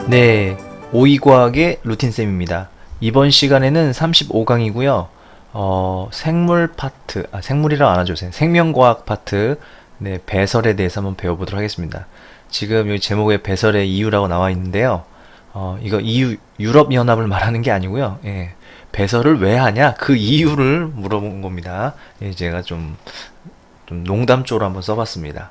네, 오이과학의 루틴쌤입니다. 이번 시간에는 35강이고요. 생물 파트, 생물이라고 안 하죠. 생명과학 파트, 네, 배설에 대해서 한번 배워보도록 하겠습니다. 지금 여기 제목에 배설의 이유라고 나와 있는데요. 이거 이유, 유럽연합을 말하는 게 아니고요. 예, 배설을 왜 하냐? 그 이유를 물어본 겁니다. 예, 제가 좀 농담 쪽으로 한번 써봤습니다.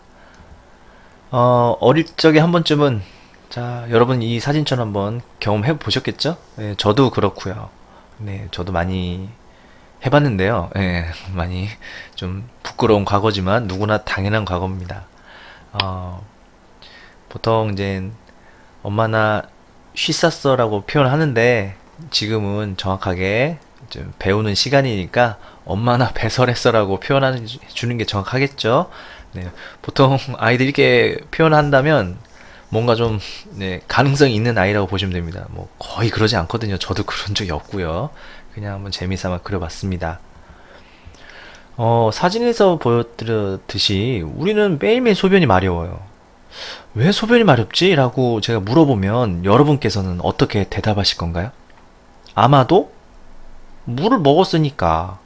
어릴 적에 한 번쯤은 자, 여러분 이 사진처럼 한번 경험해 보셨겠죠? 네, 저도 그렇고요. 네, 저도 많이 해봤는데요. 네, 많이 좀 부끄러운 과거지만 누구나 당연한 과거입니다. 어, 보통 이제 엄마나 쉬쌌어라고 표현하는데 지금은 정확하게 좀 배우는 시간이니까 엄마나 배설했어라고 표현하는 주는 게 정확하겠죠? 네, 보통 아이들이 이렇게 표현한다면 뭔가 좀 네, 가능성이 있는 아이라고 보시면 됩니다. 뭐 거의 그러지 않거든요. 저도 그런 적이 없고요. 그냥 한번 재미삼아 그려봤습니다. 사진에서 보여드렸듯이 우리는 매일매일 소변이 마려워요. 왜 소변이 마렵지? 라고 제가 물어보면 여러분께서는 어떻게 대답하실 건가요? 아마도 물을 먹었으니까,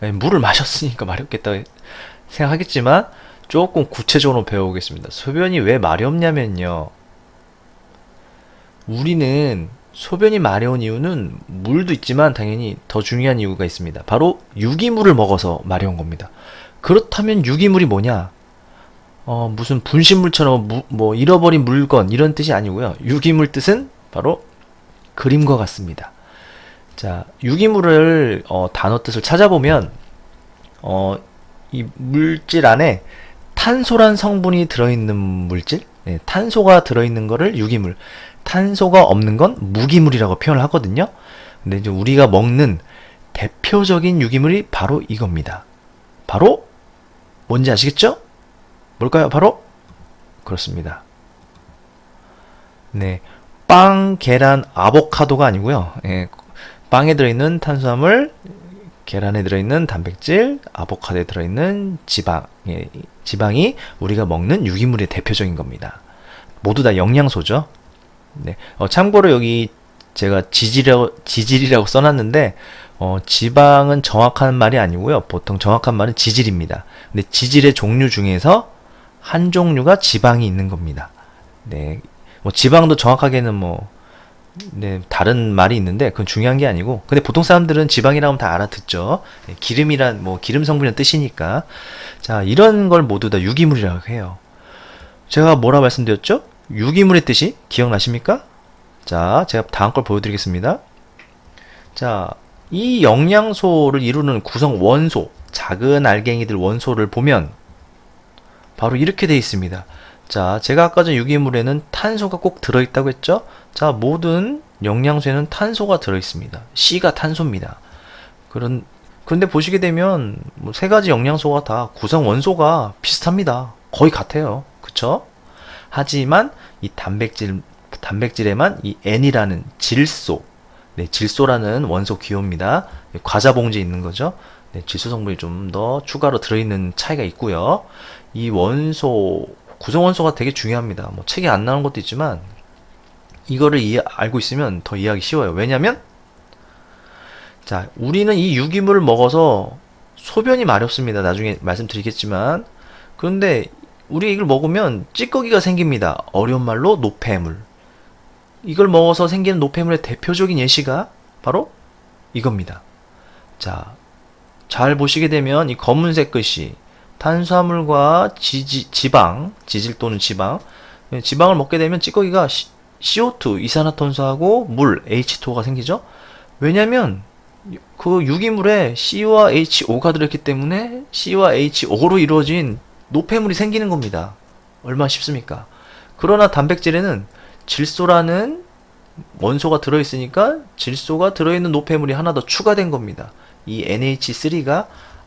물을 마셨으니까 마렵겠다 생각하겠지만 조금 구체적으로 배워보겠습니다. 소변이 왜 마렵냐면요. 우리는 소변이 마려운 이유는 물도 있지만 당연히 더 중요한 이유가 있습니다. 바로 유기물을 먹어서 마려운 겁니다. 그렇다면 유기물이 뭐냐? 무슨 분신물처럼 뭐 잃어버린 물건 이런 뜻이 아니고요. 유기물 뜻은 바로 그림과 같습니다. 자, 유기물을 단어 뜻을 찾아보면 이 물질 안에 탄소란 성분이 들어있는 물질, 네, 탄소가 들어있는 거를 유기물, 탄소가 없는 건 무기물이라고 표현을 하거든요. 근데 이제 우리가 먹는 대표적인 유기물이 바로 이겁니다. 바로 뭔지 아시겠죠? 뭘까요? 바로 그렇습니다. 네, 빵, 계란, 아보카도가 아니고요. 예, 빵에 들어있는 탄수화물, 계란에 들어있는 단백질, 아보카도에 들어있는 지방, 예, 지방이 우리가 먹는 유기물의 대표적인 겁니다. 모두 다 영양소죠. 네. 참고로 여기 제가 지질이라고 써놨는데, 지방은 정확한 말이 아니고요. 보통 정확한 말은 지질입니다. 근데 지질의 종류 중에서 한 종류가 지방이 있는 겁니다. 네. 뭐 지방도 정확하게는 네, 다른 말이 있는데 그건 중요한 게 아니고 근데 보통 사람들은 지방이라고 하면 다 알아듣죠. 네, 기름이란 기름 성분이란 뜻이니까 자 이런 걸 모두 다 유기물이라고 해요. 제가 뭐라 말씀드렸죠? 유기물의 뜻이 기억나십니까? 자 제가 다음 걸 보여드리겠습니다. 자 이 영양소를 이루는 구성 원소 작은 알갱이들 원소를 보면 바로 이렇게 되어 있습니다. 자, 제가 아까 전 유기물에는 탄소가 꼭 들어있다고 했죠? 자, 모든 영양소에는 탄소가 들어있습니다. C가 탄소입니다. 그런데 보시게 되면 세 가지 영양소가 다 구성 원소가 비슷합니다. 거의 같아요. 그쵸? 하지만 이 단백질에만 이 N이라는 질소, 네, 질소라는 원소 기호입니다. 과자 봉지에 있는 거죠. 네, 질소 성분이 좀 더 추가로 들어있는 차이가 있고요. 이 원소 구성원소가 되게 중요합니다. 뭐 책에 안 나오는 것도 있지만 이거를 알고 있으면 더 이해하기 쉬워요. 왜냐면 자 우리는 이 유기물을 먹어서 소변이 마렵습니다. 나중에 말씀드리겠지만 그런데 우리 이걸 먹으면 찌꺼기가 생깁니다. 어려운 말로 노폐물. 이걸 먹어서 생기는 노폐물의 대표적인 예시가 바로 이겁니다. 자, 잘 보시게 되면 이 검은색 글씨 탄수화물과 지방, 지질 또는 지방, 지방을 먹게 되면 찌꺼기가 CO2, 이산화탄소하고 물, H2O가 생기죠? 왜냐면 그 유기물에 C와 HO가 들어있기 때문에 C와 HO로 이루어진 노폐물이 생기는 겁니다. 얼마나 쉽습니까? 그러나 단백질에는 질소라는 원소가 들어있으니까 질소가 들어있는 노폐물이 하나 더 추가된 겁니다. 이 NH3가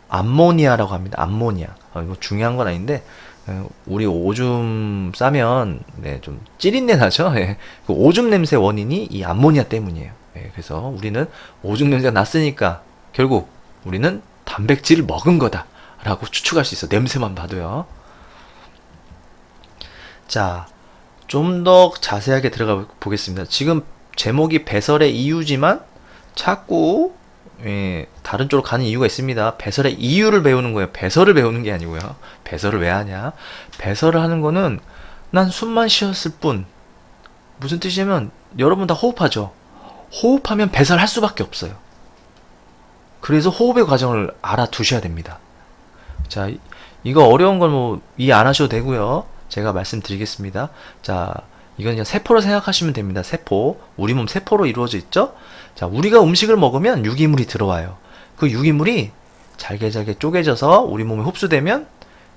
암모니아라고 합니다. 암모니아. 이거 중요한 건 아닌데 우리 오줌 싸면 네, 좀 찌린내 나죠. 예. 그 오줌 냄새 원인이 이 암모니아 때문이에요. 예, 그래서 우리는 오줌 냄새가 났으니까 결국 우리는 단백질을 먹은 거다라고 추측할 수 있어. 냄새만 봐도요. 자, 좀 더 자세하게 들어가 보겠습니다. 지금 제목이 배설의 이유지만 자꾸 다른 쪽으로 가는 이유가 있습니다. 배설의 이유를 배우는 거예요. 배설을 배우는 게 아니고요. 배설을 왜 하냐? 배설을 하는 거는 난 숨만 쉬었을 뿐. 무슨 뜻이냐면 여러분 다 호흡하죠. 호흡하면 배설할 수밖에 없어요. 그래서 호흡의 과정을 알아두셔야 됩니다. 자, 이거 어려운 걸 뭐 이해 안 하셔도 되고요. 제가 말씀드리겠습니다. 자, 이건 그냥 세포로 생각하시면 됩니다. 세포. 우리 몸 세포로 이루어져 있죠? 자, 우리가 음식을 먹으면 유기물이 들어와요. 그 유기물이 잘게 잘게 쪼개져서 우리 몸에 흡수되면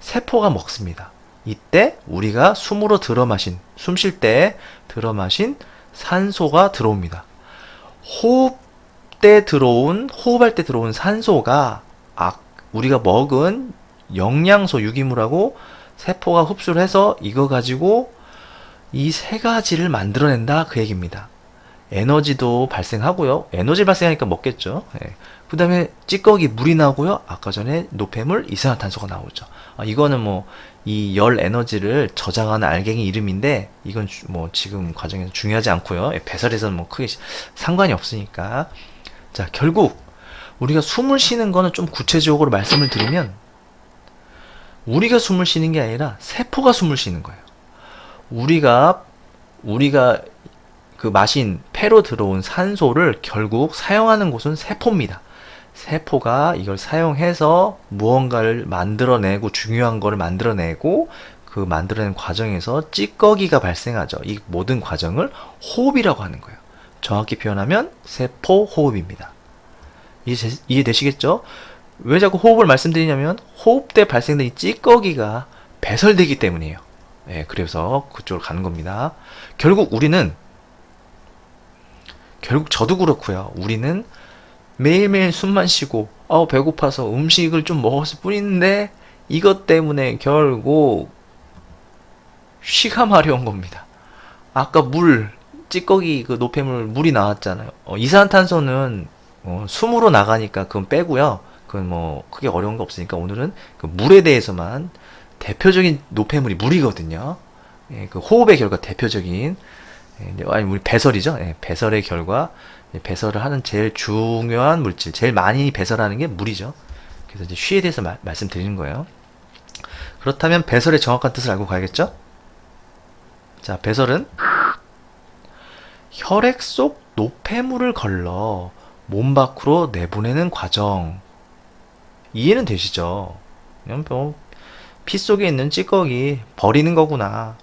세포가 먹습니다. 이때 우리가 숨으로 들어마신, 숨 쉴 때 들어마신 산소가 들어옵니다. 호흡할 때 들어온 산소가 우리가 먹은 영양소 유기물하고 세포가 흡수를 해서 이거 가지고 이 세 가지를 만들어낸다 그 얘기입니다. 에너지도 발생하고요. 에너지 발생하니까 먹겠죠. 그 다음에 찌꺼기 물이 나오고요. 아까 전에 노폐물 이산화탄소가 나오죠. 이거는 뭐 이 열 에너지를 저장하는 알갱이 이름인데 이건 뭐 지금 과정에서 중요하지 않고요. 배설에서는 뭐 크게 상관이 없으니까. 자, 결국 우리가 숨을 쉬는 거는 좀 구체적으로 말씀을 드리면 우리가 숨을 쉬는 게 아니라 세포가 숨을 쉬는 거예요. 우리가 그 마신 폐로 들어온 산소를 결국 사용하는 곳은 세포입니다. 세포가 이걸 사용해서 무언가를 만들어내고 중요한 거를 만들어내고 그 만들어낸 과정에서 찌꺼기가 발생하죠. 이 모든 과정을 호흡이라고 하는 거예요. 정확히 표현하면 세포 호흡입니다. 이해되시겠죠? 왜 자꾸 호흡을 말씀드리냐면 호흡 때 발생된 이 찌꺼기가 배설되기 때문이에요. 그래서 그쪽으로 가는 겁니다. 결국 저도 그렇고요. 우리는 매일매일 숨만 쉬고 배고파서 음식을 좀 먹었을 뿐인데 이것 때문에 결국 쉬가 마려운 겁니다. 아까 찌꺼기 그 노폐물 물이 나왔잖아요. 이산화탄소는 숨으로 나가니까 그건 빼고요. 그건 뭐 크게 어려운 거 없으니까 오늘은 그 물에 대해서만 대표적인 노폐물이 물이거든요. 그 호흡의 결과 대표적인 우리 배설이죠. 배설의 결과 배설을 하는 제일 중요한 물질, 제일 많이 배설하는 게 물이죠. 그래서 이제 쉬에 대해서 말씀드리는 거예요. 그렇다면 배설의 정확한 뜻을 알고 가야겠죠? 자, 배설은 혈액 속 노폐물을 걸러 몸 밖으로 내보내는 과정. 이해는 되시죠? 그냥 피 속에 있는 찌꺼기 버리는 거구나.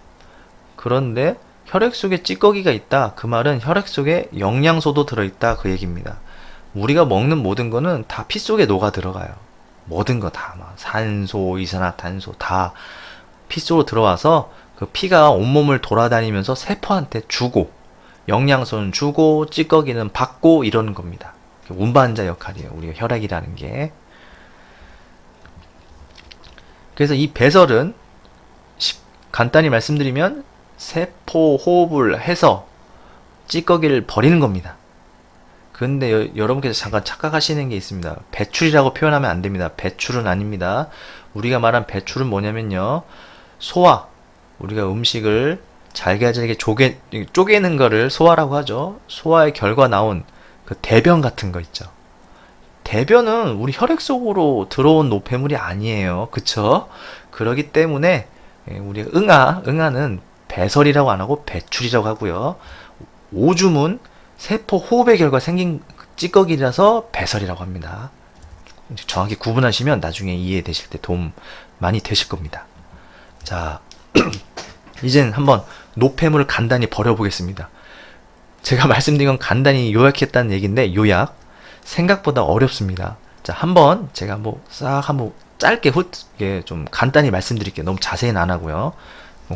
그런데 혈액 속에 찌꺼기가 있다. 그 말은 혈액 속에 영양소도 들어있다. 그 얘기입니다. 우리가 먹는 모든 거는 다 피 속에 녹아 들어가요. 모든 거 다. 산소, 이산화탄소 다 피 속으로 들어와서 그 피가 온몸을 돌아다니면서 세포한테 주고 영양소는 주고 찌꺼기는 받고 이러는 겁니다. 운반자 역할이에요. 우리가 혈액이라는 게. 그래서 이 배설은 간단히 말씀드리면 세포 호흡을 해서 찌꺼기를 버리는 겁니다. 근데 여러분께서 잠깐 착각하시는 게 있습니다. 배출이라고 표현하면 안 됩니다. 배출은 아닙니다. 우리가 말한 배출은 뭐냐면요. 소화. 우리가 음식을 잘게 쪼개는 거를 소화라고 하죠. 소화의 결과 나온 그 대변 같은 거 있죠. 대변은 우리 혈액 속으로 들어온 노폐물이 아니에요. 그쵸? 그러기 때문에 우리 응아는 배설이라고 안 하고 배출이라고 하고요. 오줌은 세포 호흡의 결과 생긴 찌꺼기라서 배설이라고 합니다. 정확히 구분하시면 나중에 이해되실 때 도움 많이 되실 겁니다. 자, 이젠 한번 노폐물을 간단히 버려보겠습니다. 제가 말씀드린 건 간단히 요약했다는 얘기인데 요약. 생각보다 어렵습니다. 자, 제가 한번 짧게 좀 간단히 말씀드릴게요. 너무 자세히는 안 하고요.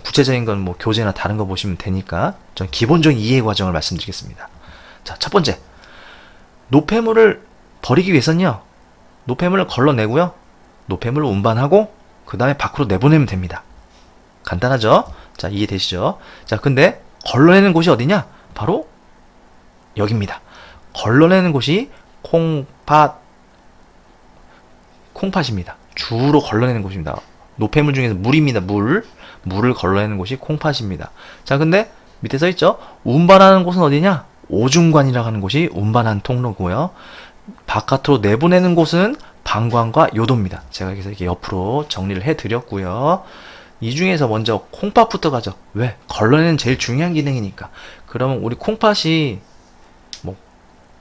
구체적인 건 교재나 다른 거 보시면 되니까 전 기본적인 이해 과정을 말씀드리겠습니다. 자, 첫 번째. 노폐물을 버리기 위해서는요. 노폐물을 걸러내고요. 노폐물을 운반하고 그 다음에 밖으로 내보내면 됩니다. 간단하죠? 자, 이해되시죠? 자, 근데 걸러내는 곳이 어디냐? 바로 여기입니다. 걸러내는 곳이 콩팥입니다. 주로 걸러내는 곳입니다. 노폐물 중에서 물입니다. 물을 걸러내는 곳이 콩팥입니다. 자, 근데 밑에 써 있죠? 운반하는 곳은 어디냐? 오중관이라고 하는 곳이 운반하는 통로고요. 바깥으로 내보내는 곳은 방광과 요도입니다. 제가 여기서 이렇게 옆으로 정리를 해드렸고요. 이 중에서 먼저 콩팥부터 가죠. 왜? 걸러내는 제일 중요한 기능이니까. 그러면 우리 콩팥이 뭐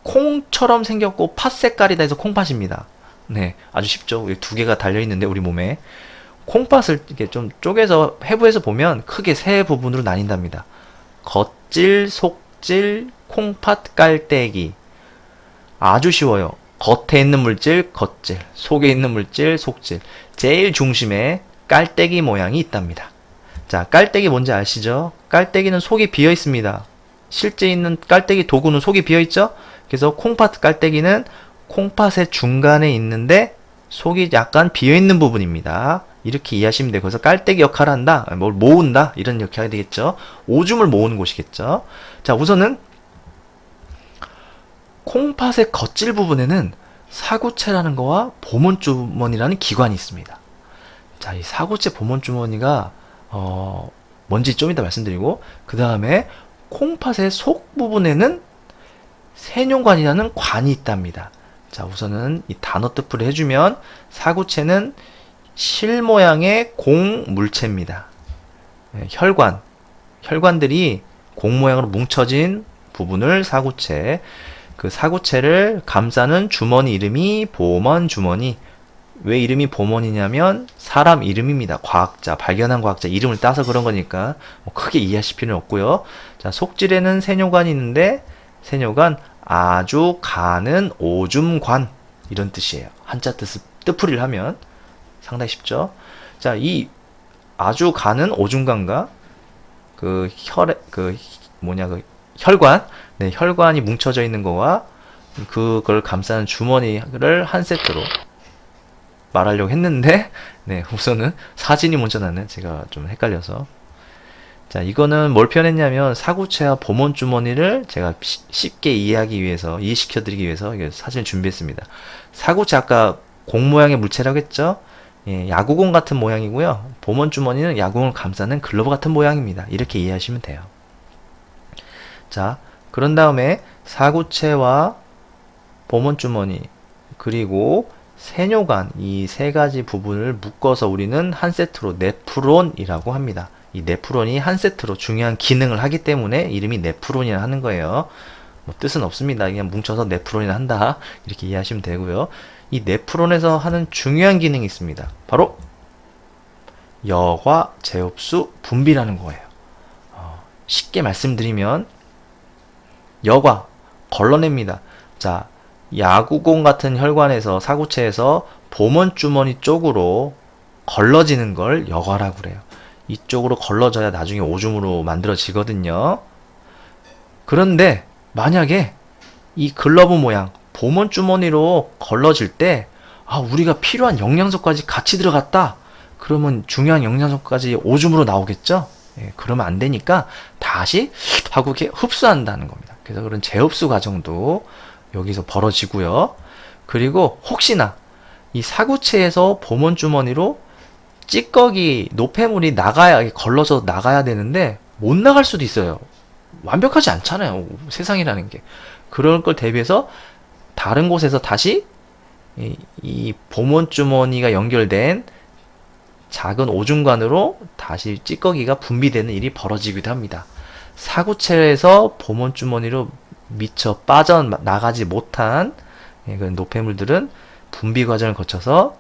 콩처럼 생겼고 팥 색깔이다 해서 콩팥입니다. 네, 아주 쉽죠. 두 개가 달려 있는데 우리 몸에 콩팥을 이렇게 좀 쪼개서 해부해서 보면 크게 세 부분으로 나뉜답니다. 겉질, 속질, 콩팥 깔때기. 아주 쉬워요. 겉에 있는 물질, 겉질, 속에 있는 물질, 속질. 제일 중심에 깔때기 모양이 있답니다. 자, 깔때기 뭔지 아시죠? 깔때기는 속이 비어 있습니다. 실제 있는 깔때기 도구는 속이 비어 있죠? 그래서 콩팥 깔때기는 콩팥의 중간에 있는데 속이 약간 비어 있는 부분입니다. 이렇게 이해하시면 돼요. 그래서 깔때기 역할을 한다, 뭘 모은다, 이런 역할이 되겠죠. 오줌을 모으는 곳이겠죠. 자, 우선은 콩팥의 겉질 부분에는 사구체라는 거와 보문주머니라는 기관이 있습니다. 자, 이 사구체 보문주머니가 뭔지 좀 이따 말씀드리고, 그 다음에 콩팥의 속 부분에는 세뇨관이라는 관이 있답니다. 자, 우선은 이 단어 뜻풀이 해주면 사구체는 실 모양의 공 물체입니다. 네, 혈관들이 공 모양으로 뭉쳐진 부분을 사구체, 그 사구체를 감싸는 주머니 이름이 보먼주머니. 왜 이름이 보먼이냐면 사람 이름입니다. 과학자, 발견한 과학자 이름을 따서 그런 거니까 뭐 크게 이해하실 필요는 없고요. 자, 속질에는 세뇨관이 있는데 세뇨관 아주 가는 오줌관, 이런 뜻이에요. 한자 뜻풀이를 하면 상당히 쉽죠. 자, 이 아주 가는 오줌관과 그 혈관, 네, 혈관이 뭉쳐져 있는 거와 그걸 감싸는 주머니를 한 세트로 말하려고 했는데, 네, 우선은 사진이 먼저 나네. 제가 좀 헷갈려서. 자, 이거는 뭘 표현했냐면 사구체와 보문주머니를 제가 쉽게 이해시켜드리기 위해서 사진을 준비했습니다. 사구체 아까 공 모양의 물체라고 했죠? 예, 야구공 같은 모양이고요. 보문주머니는 야구공을 감싸는 글러브 같은 모양입니다. 이렇게 이해하시면 돼요. 자, 그런 다음에 사구체와 보문주머니 그리고 세뇨관, 이 세 가지 부분을 묶어서 우리는 한 세트로 네프론이라고 합니다. 이 네프론이 한 세트로 중요한 기능을 하기 때문에 이름이 네프론이라 하는 거예요. 뭐 뜻은 없습니다. 그냥 뭉쳐서 네프론이라 한다, 이렇게 이해하시면 되고요. 이 네프론에서 하는 중요한 기능이 있습니다. 바로 여과 제흡수 분비라는 거예요. 쉽게 말씀드리면 여과 걸러냅니다. 자, 야구공 같은 혈관에서 사구체에서 보문주머니 쪽으로 걸러지는 걸 여과라고 그래요. 이쪽으로 걸러져야 나중에 오줌으로 만들어지거든요. 그런데 만약에 이 글러브 모양 보문주머니로 걸러질 때 우리가 필요한 영양소까지 같이 들어갔다, 그러면 중요한 영양소까지 오줌으로 나오겠죠. 예, 그러면 안 되니까 다시 하고 이렇게 흡수한다는 겁니다. 그래서 그런 재흡수 과정도 여기서 벌어지고요. 그리고 혹시나 이 사구체에서 보문주머니로 찌꺼기, 노폐물이 걸러서 나가야 되는데 못 나갈 수도 있어요. 완벽하지 않잖아요, 세상이라는 게. 그럴 걸 대비해서 다른 곳에서 다시 이 보문주머니가 연결된 작은 오줌관으로 다시 찌꺼기가 분비되는 일이 벌어지기도 합니다. 사구체에서 보문주머니로 미처 빠져나가지 못한 그런 노폐물들은 분비 과정을 거쳐서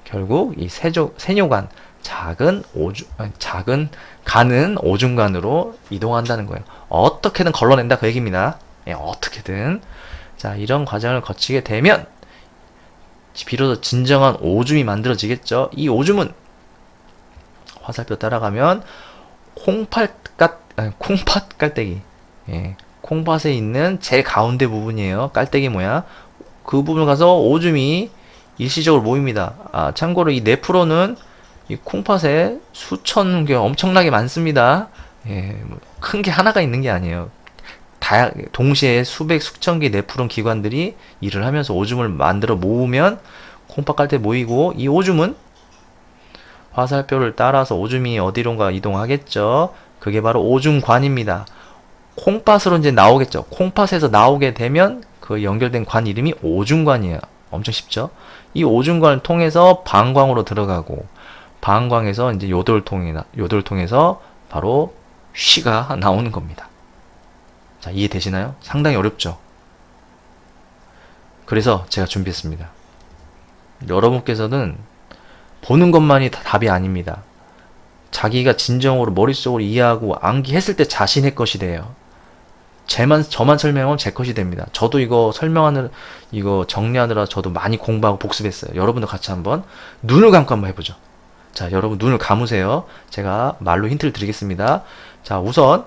결국 이 세뇨관, 가는 오줌관으로 이동한다는 거예요. 어떻게든 걸러낸다, 그 얘기입니다. 예, 어떻게든. 자, 이런 과정을 거치게 되면 비로소 진정한 오줌이 만들어지겠죠. 이 오줌은 화살표 따라가면 콩팥 깔때기, 예, 콩팥에 있는 제일 가운데 부분이에요. 깔때기 모양. 그 부분을 가서 오줌이 일시적으로 모입니다. 참고로 이 네프론은 이 콩팥에 수천 개 엄청나게 많습니다. 예, 큰 게 하나가 있는 게 아니에요. 동시에 수천 개의 네프론 기관들이 일을 하면서 오줌을 만들어 모으면 콩팥 깔때 모이고, 이 오줌은 화살표를 따라서 오줌이 어디론가 이동하겠죠. 그게 바로 오줌관입니다. 콩팥으로 이제 나오겠죠. 콩팥에서 나오게 되면 그 연결된 관 이름이 오줌관이에요. 엄청 쉽죠? 이 오줌관을 통해서 방광으로 들어가고, 방광에서 이제 요돌통에서 바로 쉬가 나오는 겁니다. 자, 이해되시나요? 상당히 어렵죠? 그래서 제가 준비했습니다. 여러분께서는 보는 것만이 다 답이 아닙니다. 자기가 진정으로 머릿속으로 이해하고 암기했을 때 자신의 것이 돼요. 저만 설명하면 제 것이 됩니다. 저도 이거 정리하느라 저도 많이 공부하고 복습했어요. 여러분도 같이 한번 눈을 감고 한번 해보죠. 자, 여러분 눈을 감으세요. 제가 말로 힌트를 드리겠습니다. 자, 우선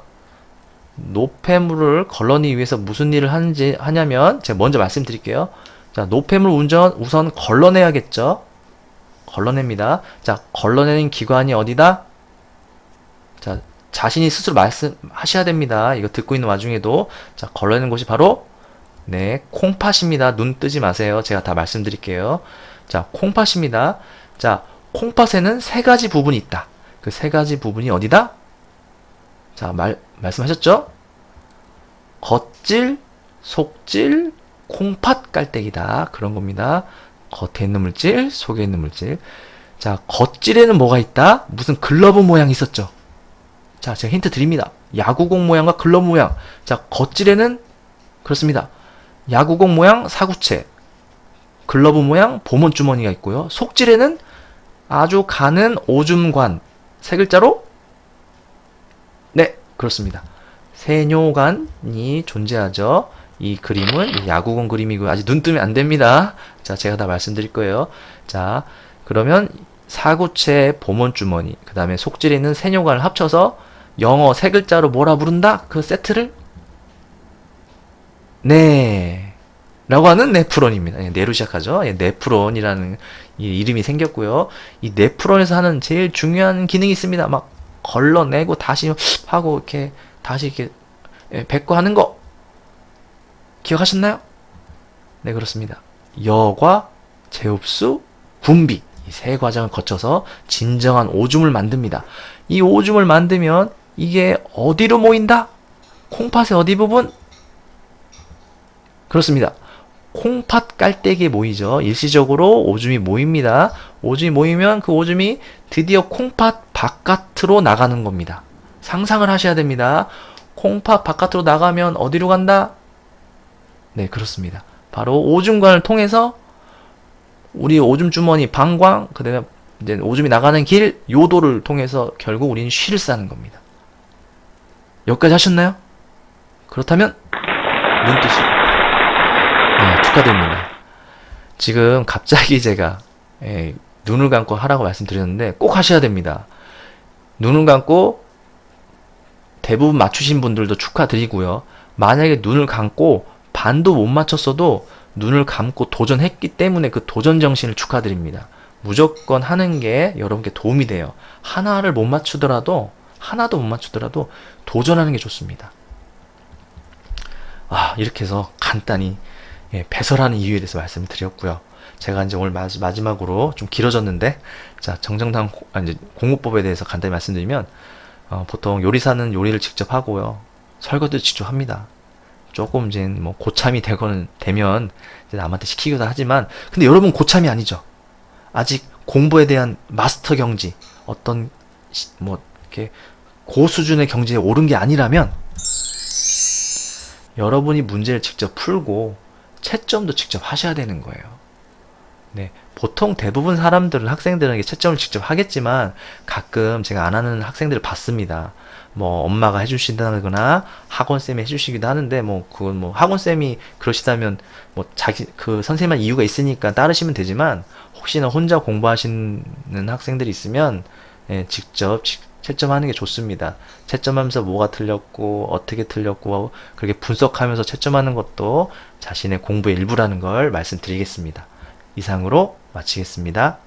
노폐물을 걸러내기 위해서 무슨 일을 하냐면 제가 먼저 말씀드릴게요. 자, 노폐물 우선 걸러내야겠죠. 걸러냅니다. 자, 걸러내는 기관이 어디다? 자, 자신이 스스로 말씀하셔야 됩니다. 이거 듣고 있는 와중에도. 자, 걸러내는 곳이 바로 네, 콩팥입니다. 눈 뜨지 마세요. 제가 다 말씀드릴게요. 자, 콩팥입니다. 자, 콩팥에는 세 가지 부분이 있다. 그 세 가지 부분이 어디다? 자, 말씀하셨죠? 겉질, 속질, 콩팥 깔때기다. 그런 겁니다. 겉에 있는 물질, 속에 있는 물질. 자, 겉질에는 뭐가 있다? 무슨 글러브 모양이 있었죠? 자, 제가 힌트 드립니다. 야구공 모양과 글러브 모양. 자, 겉질에는 그렇습니다. 야구공 모양 사구체, 글러브 모양 보문주머니가 있고요. 속질에는 아주 가는 오줌관, 세 글자로? 네, 그렇습니다. 세뇨관이 존재하죠. 이 그림은 야구공 그림이고요. 아직 눈 뜨면 안 됩니다. 자, 제가 다 말씀드릴 거예요. 자, 그러면 사구체 보문주머니, 그 다음에 속질에 있는 세뇨관을 합쳐서 영어 세 글자로 뭐라 부른다? 그 세트를? 네. 라고 하는 네프론입니다. 네로 시작하죠. 네프론이라는 이름이 생겼고요. 이 네프론에서 하는 제일 중요한 기능이 있습니다. 막 걸러내고 다시 하고 이렇게 다시 이렇게 뱉고 하는 거 기억하셨나요? 네, 그렇습니다. 여과, 제흡수, 분비 이 세 과정을 거쳐서 진정한 오줌을 만듭니다. 이 오줌을 만들면 이게 어디로 모인다? 콩팥의 어디 부분? 그렇습니다. 콩팥 깔때기에 모이죠. 일시적으로 오줌이 모입니다. 오줌이 모이면 그 오줌이 드디어 콩팥 바깥으로 나가는 겁니다. 상상을 하셔야 됩니다. 콩팥 바깥으로 나가면 어디로 간다? 네, 그렇습니다. 바로 오줌관을 통해서 우리 오줌 주머니 방광, 그다음에 이제 오줌이 나가는 길 요도를 통해서 결국 우리는 쉬를 싸는 겁니다. 여기까지 하셨나요? 그렇다면 눈 뜨시고. 네, 축하드립니다. 지금 갑자기 제가 눈을 감고 하라고 말씀드렸는데 꼭 하셔야 됩니다. 눈을 감고 대부분 맞추신 분들도 축하드리고요. 만약에 눈을 감고 반도 못 맞췄어도 눈을 감고 도전했기 때문에 그 도전 정신을 축하드립니다. 무조건 하는 게 여러분께 도움이 돼요. 하나도 못 맞추더라도 도전하는 게 좋습니다. 이렇게 해서 간단히 배설하는 이유에 대해서 말씀을 드렸고요. 제가 이제 오늘 마지막으로 좀 길어졌는데, 자, 정정당 이제 공부법에 대해서 간단히 말씀드리면, 보통 요리사는 요리를 직접 하고요. 설거지도 직접 합니다. 조금 이제 뭐 고참이 되면 이제 남한테 시키기도 하지만, 근데 여러분 고참이 아니죠. 아직 공부에 대한 마스터 경지, 어떤 뭐 이렇게 고수준의 경지에 오른 게 아니라면 여러분이 문제를 직접 풀고 채점도 직접 하셔야 되는 거예요. 네, 보통 대부분 학생들은 채점을 직접 하겠지만 가끔 제가 안 하는 학생들을 봤습니다. 뭐 엄마가 해주신다거나 학원쌤이 해주시기도 하는데 그건 학원쌤이 그러시다면 그 선생님한 이유가 있으니까 따르시면 되지만 혹시나 혼자 공부하시는 학생들이 있으면 직접 채점하는 게 좋습니다. 채점하면서 뭐가 틀렸고 어떻게 틀렸고 그렇게 분석하면서 채점하는 것도 자신의 공부의 일부라는 걸 말씀드리겠습니다. 이상으로 마치겠습니다.